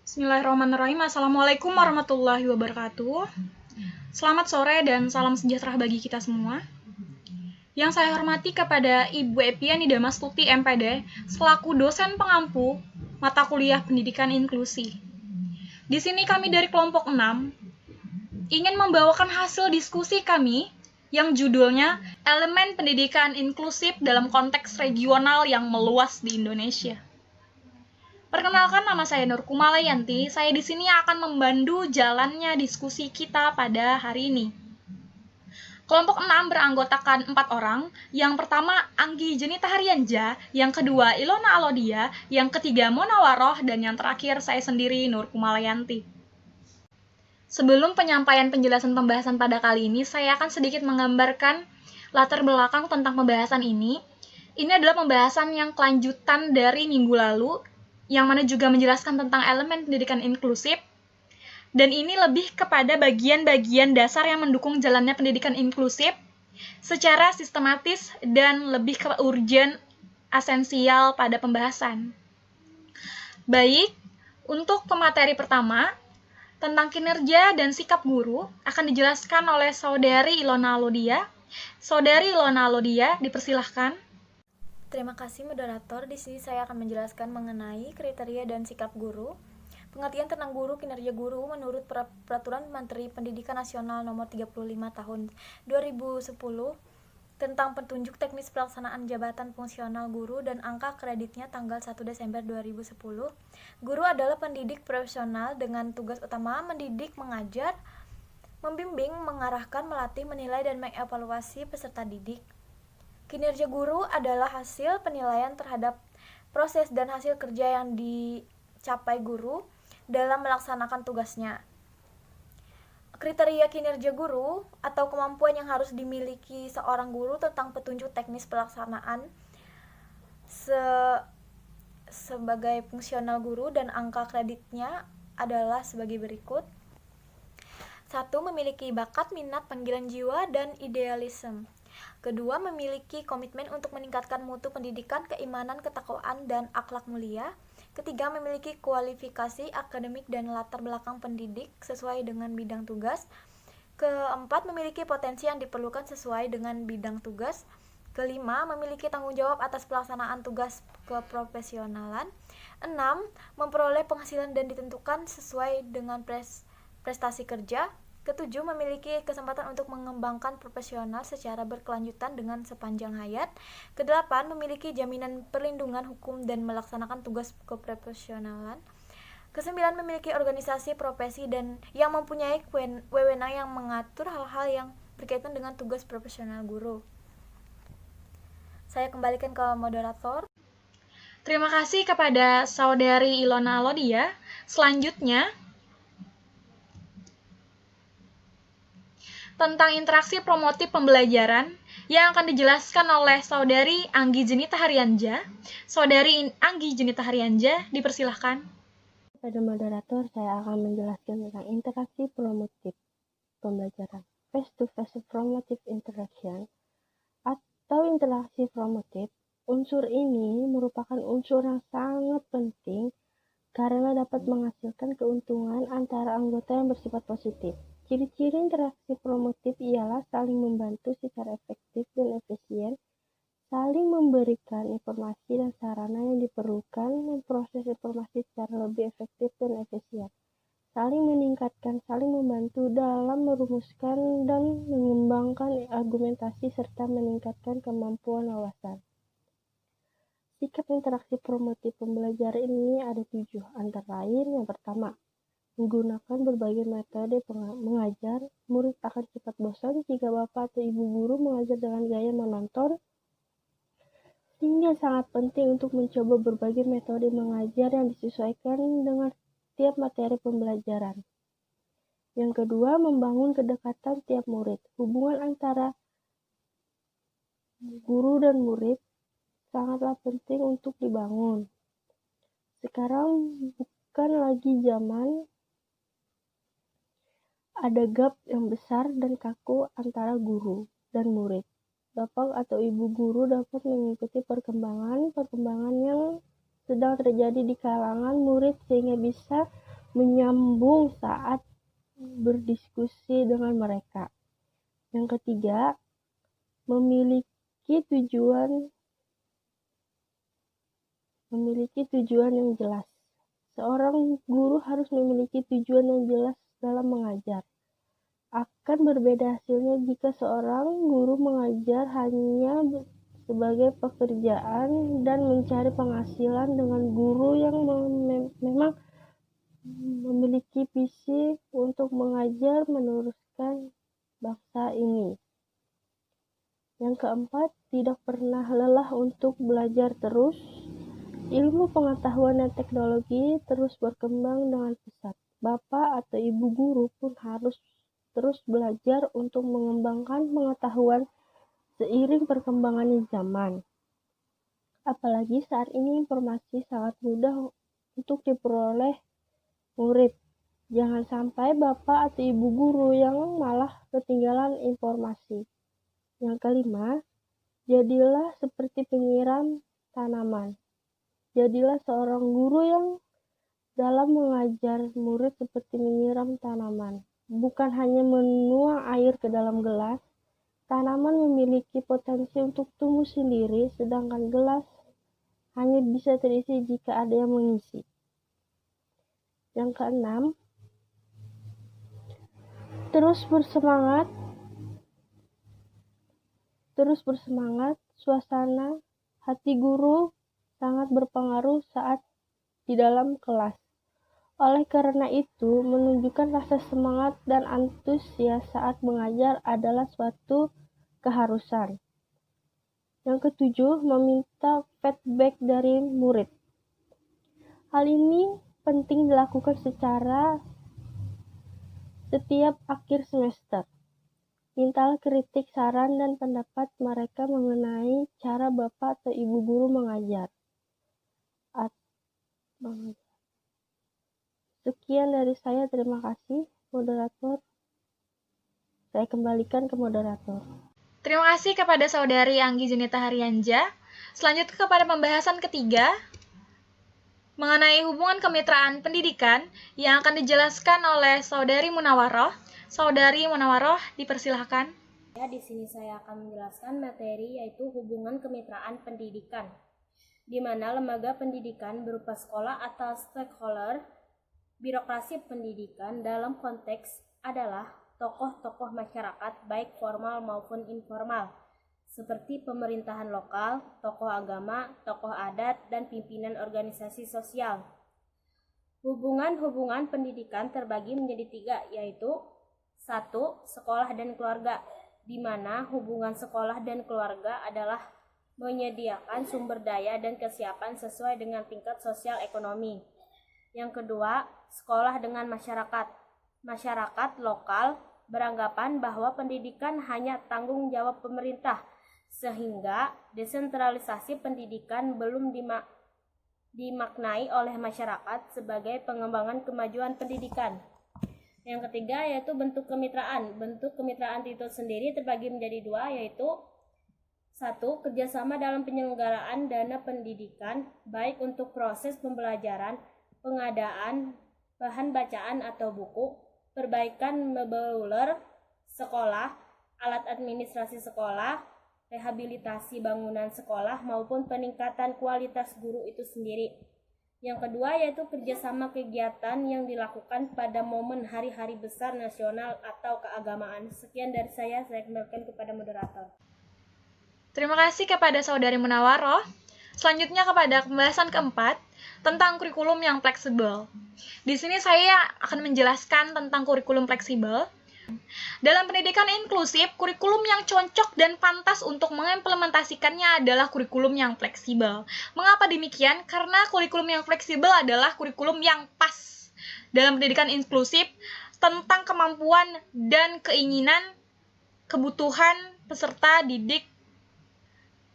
Bismillahirrahmanirrahim. Assalamualaikum warahmatullahi wabarakatuh. Selamat sore dan salam sejahtera bagi kita semua. Yang saya hormati kepada Ibu Epiani Damastuti MPD selaku dosen pengampu mata kuliah pendidikan inklusi. Di sini kami dari kelompok 6 ingin membawakan hasil diskusi kami yang judulnya Elemen Pendidikan Inklusif dalam Konteks Regional yang Meluas di Indonesia. Perkenalkan, nama saya Nur Kumalayanti. Saya di sini akan membantu jalannya diskusi kita pada hari ini. Kelompok 6 beranggotakan 4 orang. Yang pertama Anggi Jenita Haryanja, yang kedua Ilona Alodia, yang ketiga Mona Waroh, dan yang terakhir saya sendiri Nur Kumalayanti. Sebelum penyampaian penjelasan pembahasan pada kali ini, saya akan sedikit menggambarkan latar belakang tentang pembahasan ini. Ini adalah pembahasan yang kelanjutan dari minggu lalu, yang mana juga menjelaskan tentang elemen pendidikan inklusif, dan ini lebih kepada bagian-bagian dasar yang mendukung jalannya pendidikan inklusif secara sistematis dan lebih ke urgen esensial pada pembahasan. Baik, untuk pemateri pertama, tentang kinerja dan sikap guru akan dijelaskan oleh Saudari Ilona Alodia. Saudari Ilona Alodia, dipersilahkan. Terima kasih moderator. Di sini saya akan menjelaskan mengenai kriteria dan sikap guru. Pengertian tentang guru, kinerja guru menurut Peraturan Menteri Pendidikan Nasional Nomor 35 Tahun 2010 tentang petunjuk teknis pelaksanaan jabatan fungsional guru dan angka kreditnya tanggal 1 Desember 2010. Guru adalah pendidik profesional dengan tugas utama mendidik, mengajar, membimbing, mengarahkan, melatih, menilai, dan mengevaluasi peserta didik. Kinerja guru adalah hasil penilaian terhadap proses dan hasil kerja yang dicapai guru dalam melaksanakan tugasnya. Kriteria kinerja guru atau kemampuan yang harus dimiliki seorang guru tentang petunjuk teknis pelaksanaan sebagai fungsional guru dan angka kreditnya adalah sebagai berikut. 1. Memiliki bakat, minat, panggilan jiwa, dan idealisme. Kedua, memiliki komitmen untuk meningkatkan mutu pendidikan, keimanan, ketakwaan, dan akhlak mulia. Ketiga, memiliki kualifikasi akademik dan latar belakang pendidik sesuai dengan bidang tugas. Keempat, memiliki potensi yang diperlukan sesuai dengan bidang tugas. Kelima, memiliki tanggung jawab atas pelaksanaan tugas keprofesionalan. 6. Memperoleh penghasilan dan ditentukan sesuai dengan prestasi kerja. Ketujuh, memiliki kesempatan untuk mengembangkan profesional secara berkelanjutan dengan sepanjang hayat. Kedelapan, memiliki jaminan perlindungan hukum dan melaksanakan tugas keprofesionalan. Kesembilan, memiliki organisasi profesi dan yang mempunyai wewenang yang mengatur hal-hal yang berkaitan dengan tugas profesional guru. Saya kembalikan ke moderator. Terima kasih kepada Saudari Ilona Alodia. Selanjutnya, tentang interaksi promotif pembelajaran yang akan dijelaskan oleh Saudari Anggi Jenita Haryanja. Saudari Anggi Jenita Haryanja, dipersilahkan. Pada moderator, saya akan menjelaskan tentang interaksi promotif pembelajaran. Face-to-face promotive interaction atau interaksi promotif. Unsur ini merupakan unsur yang sangat penting karena dapat menghasilkan keuntungan antara anggota yang bersifat positif. Ciri-ciri interaksi promotif ialah saling membantu secara efektif dan efisien, saling memberikan informasi dan sarana yang diperlukan, memproses informasi secara lebih efektif dan efisien, saling meningkatkan, saling membantu dalam merumuskan dan mengembangkan argumentasi serta meningkatkan kemampuan wawasan. Sikap interaksi promotif pembelajaran ini ada 7, antara lain yang pertama, menggunakan berbagai metode mengajar. Murid akan cepat bosan jika bapak atau ibu guru mengajar dengan gaya menonton, sehingga sangat penting untuk mencoba berbagai metode mengajar yang disesuaikan dengan tiap materi pembelajaran. Yang kedua, membangun kedekatan tiap murid. Hubungan antara guru dan murid sangatlah penting untuk dibangun. Sekarang bukan lagi zaman ada gap yang besar dan kaku antara guru dan murid. Bapak atau ibu guru dapat mengikuti perkembangan yang sedang terjadi di kalangan murid sehingga bisa menyambung saat berdiskusi dengan mereka. Yang ketiga, memiliki tujuan yang jelas. Seorang guru harus memiliki tujuan yang jelas dalam mengajar. Akan berbeda hasilnya jika seorang guru mengajar hanya sebagai pekerjaan dan mencari penghasilan dengan guru yang memang memiliki visi untuk mengajar meneruskan bangsa ini. Yang keempat, tidak pernah lelah untuk belajar terus. Ilmu pengetahuan dan teknologi terus berkembang dengan pesat. Bapak atau ibu guru pun harus terus belajar untuk mengembangkan pengetahuan seiring perkembangannya zaman. Apalagi saat ini informasi sangat mudah untuk diperoleh murid. Jangan sampai bapak atau ibu guru yang malah ketinggalan informasi. Yang kelima, jadilah seperti penyiram tanaman. Jadilah seorang guru yang dalam mengajar murid seperti menyiram tanaman. Bukan hanya menuang air ke dalam gelas, tanaman memiliki potensi untuk tumbuh sendiri, sedangkan gelas hanya bisa terisi jika ada yang mengisi. Yang keenam, terus bersemangat. Suasana hati guru sangat berpengaruh saat di dalam kelas. Oleh karena itu, menunjukkan rasa semangat dan antusias saat mengajar adalah suatu keharusan. Yang ketujuh, meminta feedback dari murid. Hal ini penting dilakukan secara setiap akhir semester. Mintalah kritik, saran, dan pendapat mereka mengenai cara bapak atau ibu guru mengajar. Sekian dari saya, terima kasih, moderator. Saya kembalikan ke moderator. Terima kasih kepada Saudari Anggi Junita Haryanja. Selanjutnya kepada pembahasan ketiga, mengenai hubungan kemitraan pendidikan yang akan dijelaskan oleh Saudari Munawaroh. Saudari Munawaroh, dipersilahkan. Ya, di sini saya akan menjelaskan materi yaitu hubungan kemitraan pendidikan, di mana lembaga pendidikan berupa sekolah atau stakeholder birokrasi pendidikan dalam konteks adalah tokoh-tokoh masyarakat baik formal maupun informal, seperti pemerintahan lokal, tokoh agama, tokoh adat, dan pimpinan organisasi sosial. Hubungan-hubungan pendidikan terbagi menjadi tiga, yaitu 1. Sekolah dan keluarga, di mana hubungan sekolah dan keluarga adalah menyediakan sumber daya dan kesiapan sesuai dengan tingkat sosial ekonomi. Yang kedua, sekolah dengan masyarakat. Masyarakat lokal beranggapan bahwa pendidikan hanya tanggung jawab pemerintah, sehingga desentralisasi pendidikan belum dimaknai oleh masyarakat sebagai pengembangan kemajuan pendidikan. Yang ketiga yaitu bentuk kemitraan. Bentuk kemitraan itu sendiri terbagi menjadi dua, yaitu 1. Kerjasama dalam penyelenggaraan dana pendidikan, baik untuk proses pembelajaran, pengadaan bahan bacaan atau buku, perbaikan mebel sekolah, alat administrasi sekolah, rehabilitasi bangunan sekolah, maupun peningkatan kualitas guru itu sendiri. Yang kedua yaitu kerjasama kegiatan yang dilakukan pada momen hari-hari besar nasional atau keagamaan. Sekian dari saya kembalikan kepada moderator. Terima kasih kepada Saudari Munawaroh. Selanjutnya kepada pembahasan keempat, tentang kurikulum yang fleksibel. Di sini saya akan menjelaskan tentang kurikulum fleksibel. Dalam pendidikan inklusif, kurikulum yang cocok dan pantas untuk mengimplementasikannya adalah kurikulum yang fleksibel. Mengapa demikian? Karena kurikulum yang fleksibel adalah kurikulum yang pas dalam pendidikan inklusif tentang kemampuan dan keinginan kebutuhan peserta didik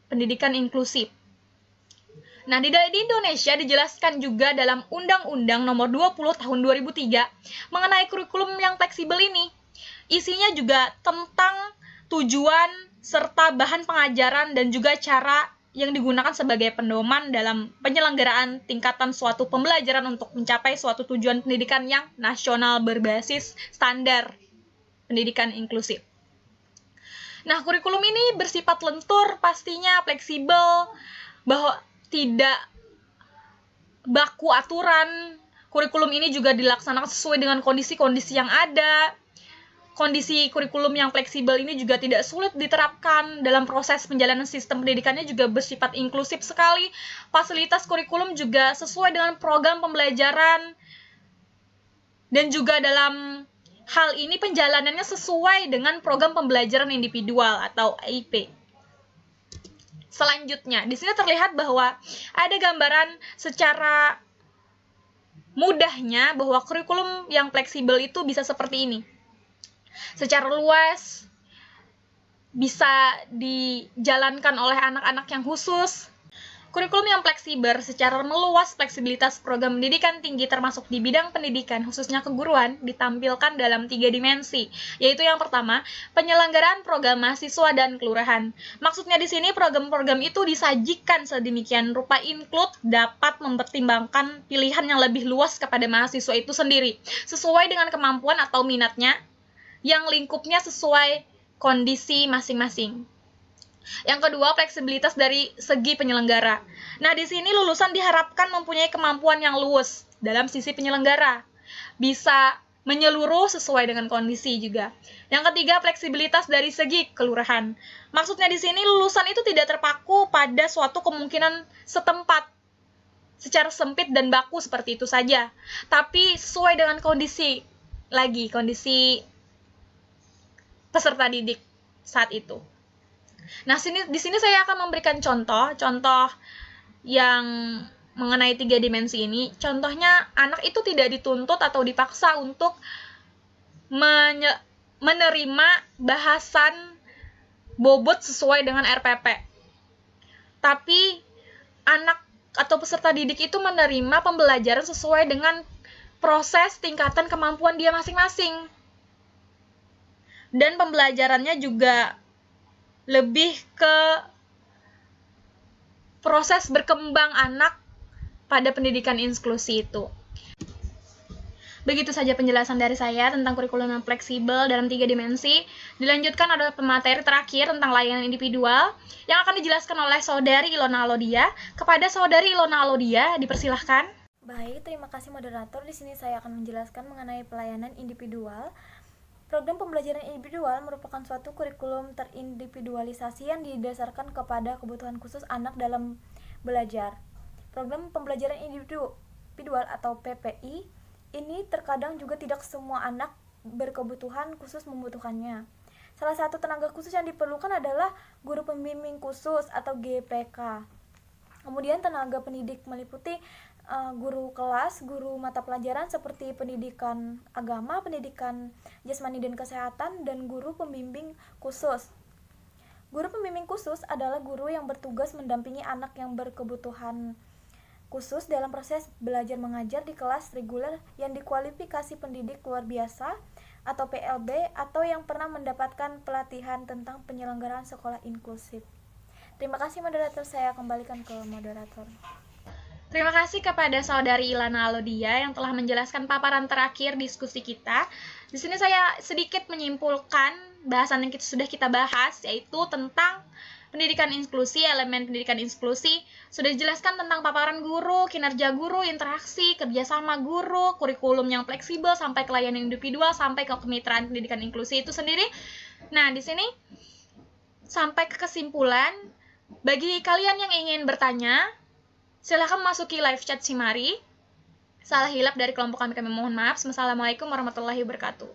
pendidikan inklusif. Nah, di Indonesia dijelaskan juga dalam Undang-Undang Nomor 20 Tahun 2003 mengenai kurikulum yang fleksibel ini. Isinya juga tentang tujuan serta bahan pengajaran dan juga cara yang digunakan sebagai pedoman dalam penyelenggaraan tingkatan suatu pembelajaran untuk mencapai suatu tujuan pendidikan yang nasional berbasis standar pendidikan inklusif. Nah, kurikulum ini bersifat lentur, pastinya fleksibel, bahwa tidak baku aturan. Kurikulum ini juga dilaksanakan sesuai dengan kondisi-kondisi yang ada. Kondisi kurikulum yang fleksibel ini juga tidak sulit diterapkan dalam proses penjalanan sistem pendidikannya, juga bersifat inklusif sekali. Fasilitas kurikulum juga sesuai dengan program pembelajaran, dan juga dalam hal ini penjalanannya sesuai dengan program pembelajaran individual atau AIP. Selanjutnya, di sini terlihat bahwa ada gambaran secara mudahnya bahwa kurikulum yang fleksibel itu bisa seperti ini. Secara luas bisa dijalankan oleh anak-anak yang khusus. Kurikulum yang fleksibel secara meluas fleksibilitas program pendidikan tinggi termasuk di bidang pendidikan, khususnya keguruan, ditampilkan dalam 3 dimensi, yaitu yang pertama, penyelenggaraan program mahasiswa dan kelurahan. Maksudnya di sini program-program itu disajikan sedemikian rupa include dapat mempertimbangkan pilihan yang lebih luas kepada mahasiswa itu sendiri, sesuai dengan kemampuan atau minatnya, yang lingkupnya sesuai kondisi masing-masing. Yang kedua, fleksibilitas dari segi penyelenggara. Nah, di sini lulusan diharapkan mempunyai kemampuan yang luas dalam sisi penyelenggara. Bisa menyeluruh sesuai dengan kondisi juga. Yang ketiga, fleksibilitas dari segi kelurahan. Maksudnya di sini lulusan itu tidak terpaku pada suatu kemungkinan setempat secara sempit dan baku seperti itu saja, tapi sesuai dengan kondisi peserta didik saat itu. Nah, di sini saya akan memberikan contoh yang mengenai 3 dimensi ini. Contohnya, anak itu tidak dituntut atau dipaksa untuk menerima bahasan bobot sesuai dengan RPP. Tapi, anak atau peserta didik itu menerima pembelajaran sesuai dengan proses tingkatan kemampuan dia masing-masing. Dan pembelajarannya juga lebih ke proses berkembang anak pada pendidikan inklusi itu. Begitu saja penjelasan dari saya tentang kurikulum yang fleksibel dalam 3 dimensi. Dilanjutkan adalah pemateri terakhir tentang layanan individual yang akan dijelaskan oleh Saudari Ilona Alodia. Kepada Saudari Ilona Alodia, dipersilahkan. Baik, terima kasih moderator. Di sini saya akan menjelaskan mengenai pelayanan individual. Program pembelajaran individual merupakan suatu kurikulum terindividualisasi yang didasarkan kepada kebutuhan khusus anak dalam belajar. Program pembelajaran individual atau PPI ini terkadang juga tidak semua anak berkebutuhan khusus membutuhkannya. Salah satu tenaga khusus yang diperlukan adalah guru pembimbing khusus atau GPK. Kemudian tenaga pendidik meliputi guru kelas, guru mata pelajaran seperti pendidikan agama, pendidikan jasmani dan kesehatan, dan guru pembimbing khusus. Guru pembimbing khusus adalah guru yang bertugas mendampingi anak yang berkebutuhan khusus dalam proses belajar mengajar di kelas reguler yang dikualifikasi pendidik luar biasa atau PLB atau yang pernah mendapatkan pelatihan tentang penyelenggaraan sekolah inklusif. Terima kasih moderator, saya kembalikan ke moderator. Terima kasih kepada Saudari Ilona Alodia yang telah menjelaskan paparan terakhir diskusi kita. Di sini saya sedikit menyimpulkan bahasan yang sudah kita bahas, yaitu tentang pendidikan inklusi, elemen pendidikan inklusi. Sudah dijelaskan tentang paparan guru, kinerja guru, interaksi, kerjasama guru, kurikulum yang fleksibel, sampai ke layanan individual, sampai ke kemitraan pendidikan inklusi itu sendiri. Nah, di sini sampai ke kesimpulan, bagi kalian yang ingin bertanya, silakan masuki live chat Simari. Salah hilap dari kelompok kami mohon maaf. Wassalamualaikum warahmatullahi wabarakatuh.